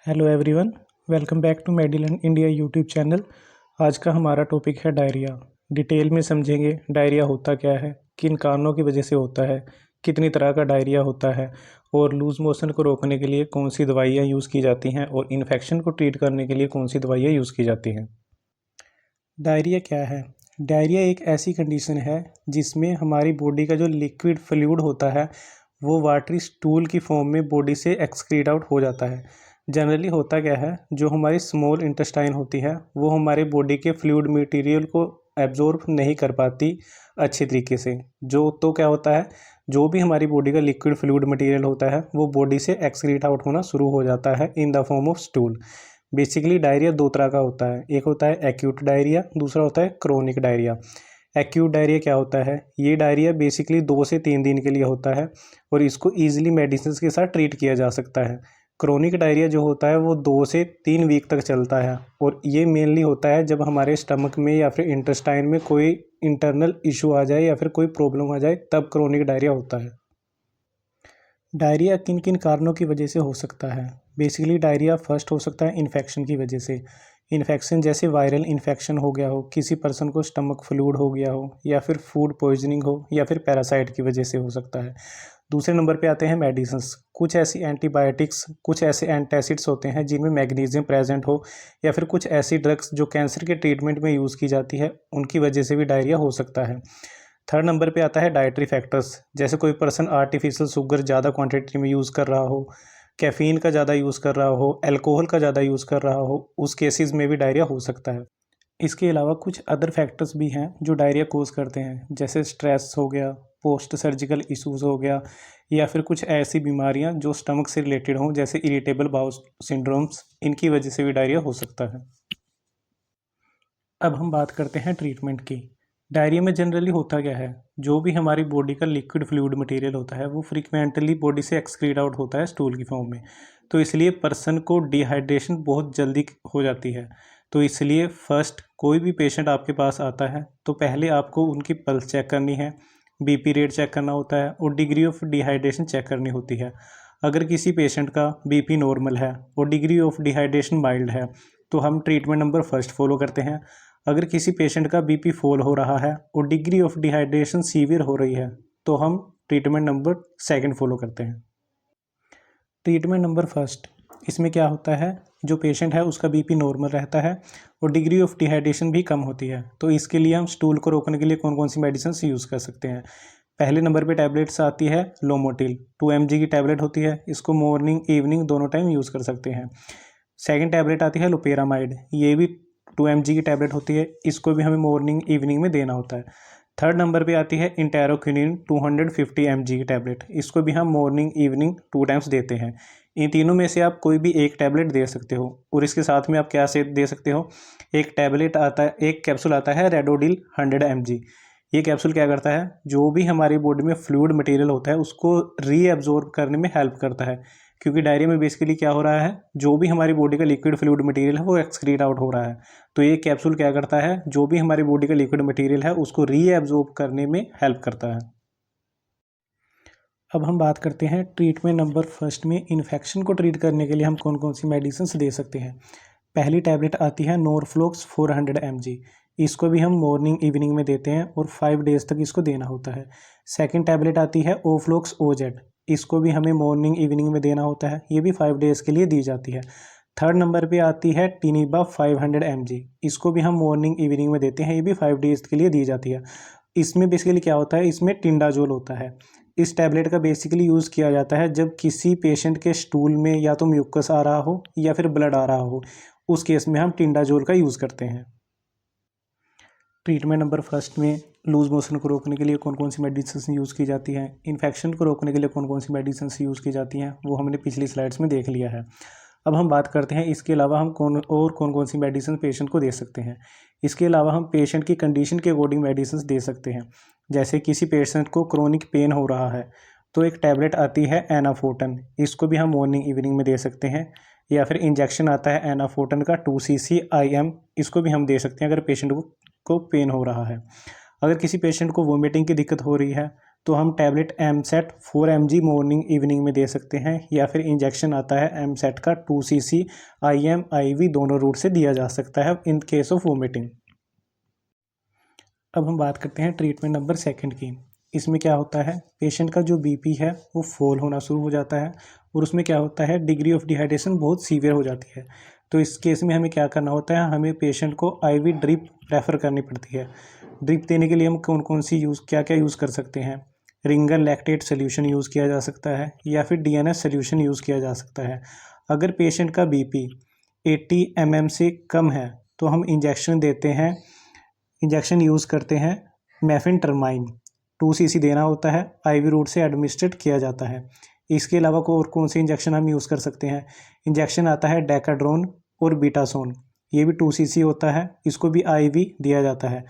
Hello everyone, welcome back to Medilan India YouTube channel. आज का हमारा टॉपिक है डायरिया। डिटेल में समझेंगे डायरिया होता क्या है, किन कारणों की वजह से होता है, कितनी तरह का डायरिया होता है और लूज़ मोशन को रोकने के लिए कौन सी दवाइयाँ यूज़ की जाती हैं और इन्फेक्शन को ट्रीट करने के लिए कौन सी दवाइयाँ यूज़ की जाती हैं। डायरिया क्या है? डायरिया एक ऐसी कंडीशन है जिसमें हमारी बॉडी का जो लिक्विड फ्लूइड होता है वो वाटरी स्टूल की फॉर्म में बॉडी से एक्सक्रीट आउट हो जाता है। जनरली होता क्या है, जो हमारी स्मॉल इंटेस्टाइन होती है वो हमारे बॉडी के फ्लूइड मटेरियल को एब्जॉर्ब नहीं कर पाती अच्छे तरीके से। तो क्या होता है, जो भी हमारी बॉडी का लिक्विड फ्लूइड मटेरियल होता है वो बॉडी से एक्सक्रीट आउट होना शुरू हो जाता है in the form of stool. Basically diarrhoea दो तरह का होता है, एक होता है एक्यूट डायरिया, दूसरा होता है क्रोनिक डायरिया। एक्यूट डायरिया क्या होता है? ये डायरिया बेसिकली 2 से 3 दिन के लिए होता है और इसको ईजिली मेडिसिन के साथ ट्रीट किया जा सकता है। क्रोनिक डायरिया जो होता है वो 2 से 3 वीक तक चलता है और ये मेनली होता है जब हमारे स्टमक में या फिर इंटेस्टाइन में कोई इंटरनल इशू आ जाए या फिर कोई प्रॉब्लम आ जाए, तब क्रोनिक डायरिया होता है। डायरिया किन किन कारणों की वजह से हो सकता है? बेसिकली डायरिया फर्स्ट हो सकता है इन्फेक्शन की वजह से। इन्फेक्शन जैसे वायरल इन्फेक्शन हो गया हो, किसी पर्सन को स्टमक फ्लूइड हो गया हो, या फिर फूड पॉइजनिंग हो, या फिर पैरासाइट की वजह से हो सकता है। दूसरे नंबर पे आते हैं मेडिसिन्स। कुछ ऐसी एंटीबायोटिक्स, कुछ ऐसे एंटासिड्स होते हैं जिनमें मैग्नीशियम प्रेजेंट हो, या फिर कुछ ऐसी ड्रग्स जो कैंसर के ट्रीटमेंट में यूज़ की जाती है, उनकी वजह से भी डायरिया हो सकता है। थर्ड नंबर पे आता है डाइटरी फैक्टर्स, जैसे कोई पर्सन आर्टिफिशियल शुगर ज़्यादा क्वांटिटी में यूज़ कर रहा हो, कैफ़ीन का ज़्यादा यूज़ कर रहा हो, अल्कोहल का ज़्यादा यूज़ कर रहा हो, उस केसेस में भी डायरिया हो सकता है। इसके अलावा कुछ अदर फैक्टर्स भी हैं जो डायरिया कोज करते हैं, जैसे स्ट्रेस हो गया, पोस्ट सर्जिकल इश्यूज हो गया, या फिर कुछ ऐसी बीमारियां जो स्टमक से रिलेटेड हों, जैसे इरिटेबल बाउल सिंड्रोम्स, इनकी वजह से भी डायरिया हो सकता है। अब हम बात करते हैं ट्रीटमेंट की। डायरिया में जनरली होता क्या है, जो भी हमारी बॉडी का लिक्विड फ्लूइड मटेरियल होता है वो फ्रीक्वेंटली बॉडी से एक्सक्रीट आउट होता है स्टूल की फॉर्म में। तो इसलिए पर्सन को डिहाइड्रेशन बहुत जल्दी हो जाती है। तो इसलिए फर्स्ट कोई भी पेशेंट आपके पास आता है तो पहले आपको उनकी पल्स चेक करनी है, बीपी रेट चेक करना होता है और डिग्री ऑफ डिहाइड्रेशन चेक करनी होती है। अगर किसी पेशेंट का बीपी नॉर्मल है और डिग्री ऑफ डिहाइड्रेशन माइल्ड है तो हम ट्रीटमेंट नंबर फर्स्ट फॉलो करते हैं। अगर किसी पेशेंट का बीपी फॉल हो रहा है और डिग्री ऑफ डिहाइड्रेशन सीवियर हो रही है तो हम ट्रीटमेंट नंबर सेकंड फॉलो करते हैं। ट्रीटमेंट नंबर फर्स्ट, इसमें क्या होता है, जो पेशेंट है उसका बीपी नॉर्मल रहता है और डिग्री ऑफ डिहाइड्रेशन भी कम होती है। तो इसके लिए हम स्टूल को रोकने के लिए कौन कौन सी मेडिसिन यूज़ कर सकते हैं। पहले नंबर पे टैबलेट्स आती है लोमोटिल, 2 mg की टैबलेट होती है, इसको मॉर्निंग इवनिंग दोनों टाइम यूज़ कर सकते हैं। सेकेंड टैबलेट आती है लोपेरामाइड, ये भी 2 mg की टैबलेट होती है, इसको भी हमें मॉर्निंग इवनिंग में देना होता है। थर्ड नंबर पे आती है इंटेरोक्विनिन 250 mg की टैबलेट, इसको भी हम मॉर्निंग इवनिंग 2 टाइम्स देते हैं। इन तीनों में से आप कोई भी एक टैबलेट दे सकते हो और इसके साथ में आप क्या से दे सकते हो, एक टैबलेट आता है, एक कैप्सूल आता है रेडोडिल 100 mg। ये कैप्सूल क्या करता है, जो भी हमारी बॉडी में फ्लूइड मटेरियल होता है उसको रीअब्जॉर्ब करने में हेल्प करता है। क्योंकि डायरिया में बेसिकली क्या हो रहा है, जो भी हमारी बॉडी का लिक्विड फ्लूइड मटेरियल है वो एक्सक्रीट आउट हो रहा है। तो ये कैप्सूल क्या करता है, जो भी हमारी बॉडी का लिक्विड मटेरियल है उसको रीअब्जॉर्ब करने में हेल्प करता है। अब हम बात करते हैं ट्रीटमेंट नंबर फर्स्ट में इन्फेक्शन को ट्रीट करने के लिए हम कौन कौन सी मेडिसिन दे सकते हैं। पहली टैबलेट आती है नॉरफ्लॉक्स 400 mg, इसको भी हम मॉर्निंग इवनिंग में देते हैं और 5 डेज तक इसको देना होता है। सेकंड टैबलेट आती है ओफ्लॉक्स ओजेड, इसको भी हमें मॉर्निंग इवनिंग में देना होता है, ये भी 5 डेज़ के लिए दी जाती है। थर्ड नंबर पे आती है टिनिबा 500 mg, इसको भी हम मॉर्निंग इवनिंग में देते हैं, ये भी 5 डेज़ के लिए दी जाती है। इसमें बेसिकली क्या होता है, इसमें टिंडाजोल होता है। इस टैबलेट का बेसिकली यूज़ किया जाता है जब किसी पेशेंट के स्टूल में या तो म्यूकस आ रहा हो या फिर ब्लड आ रहा हो, उस केस में हम टिंडाजोल का यूज़ करते हैं। ट्रीटमेंट नंबर फर्स्ट में लूज़ मोशन को रोकने के लिए कौन कौन सी मेडिसिन यूज़ की जाती हैं, इन्फेक्शन को रोकने के लिए कौन कौन सी मेडिसिन यूज़ की जाती हैं, वो हमने पिछली स्लाइड्स में देख लिया है। अब हम बात करते हैं इसके अलावा हम कौन कौन सी मेडिसिन पेशेंट को दे सकते हैं। इसके अलावा हम पेशेंट की कंडीशन के अकॉर्डिंग मेडिसिन दे सकते हैं। जैसे किसी पेशेंट को क्रोनिक पेन हो रहा है तो एक टैबलेट आती है एनाफोर्टन, इसको भी हम मॉर्निंग इवनिंग में दे सकते हैं। या फिर इंजेक्शन आता है एनाफोर्टन का 2 cc IM, इसको भी हम दे सकते हैं अगर पेशेंट को पेन हो रहा है। अगर किसी पेशेंट को वोमिटिंग की दिक्कत हो रही है तो हम tablet EAMCET 4 mg morning evening में दे सकते हैं, या फिर इंजेक्शन आता है एमसेट का 2 cc IM IV दोनों रूट से दिया जा सकता है इन केस ऑफ वोमिटिंग। अब हम बात करते हैं ट्रीटमेंट नंबर 2 की। इसमें क्या होता है, पेशेंट का जो बीपी है वो फॉल होना शुरू हो जाता है और उसमें क्या होता है, डिग्री ऑफ डिहाइड्रेशन बहुत सीवियर हो जाती है। तो इस केस में हमें क्या करना होता है, हमें पेशेंट को IV ड्रिप प्रेफर करनी पड़ती है। ड्रिप देने के लिए हम कौन कौन सी क्या क्या यूज़ कर सकते हैं, रिंगर लैक्टेट सोल्यूशन यूज़ किया जा सकता है या फिर DNS सोल्यूशन यूज़ किया जा सकता है। अगर पेशेंट का बीपी 80 mm से कम है तो हम इंजेक्शन देते हैं, इंजेक्शन यूज़ करते हैं मेफेंटरमाइन 2 cc देना होता है, IV रूट से एडमिनिस्ट्रेट किया जाता है। इसके अलावा और कौन से इंजेक्शन हम यूज़ कर सकते हैं, इंजेक्शन आता है डेकाड्रोन और बीटासोन, ये भी 2 cc होता है, इसको भी IV दिया जाता है।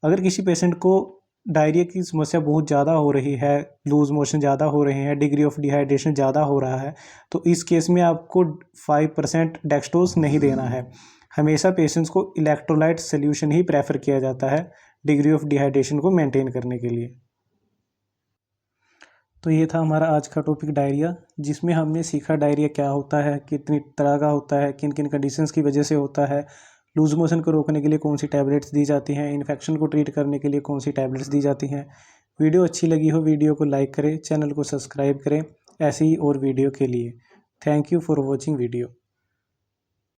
अगर किसी पेशेंट को डायरिया की समस्या बहुत ज़्यादा हो रही है, लूज़ मोशन ज़्यादा हो रहे हैं, डिग्री ऑफ डिहाइड्रेशन ज़्यादा हो रहा है, तो इस केस में आपको 5% डेक्सट्रोज नहीं देना है। हमेशा पेशेंट्स को इलेक्ट्रोलाइट सोल्यूशन ही प्रेफर किया जाता है डिग्री ऑफ डिहाइड्रेशन को मेंटेन करने के लिए। तो ये था हमारा आज का टॉपिक डायरिया, जिसमें हमने सीखा डायरिया क्या होता है, कितनी तरह का होता है, किन किन कंडीशंस की वजह से होता है, लूज मोशन को रोकने के लिए कौन सी टैबलेट्स दी जाती हैं, इन्फेक्शन को ट्रीट करने के लिए कौन सी टैबलेट्स दी जाती हैं। वीडियो अच्छी लगी हो वीडियो को लाइक करें, चैनल को सब्सक्राइब करें ऐसे ही और वीडियो के लिए। Thank you for watching video.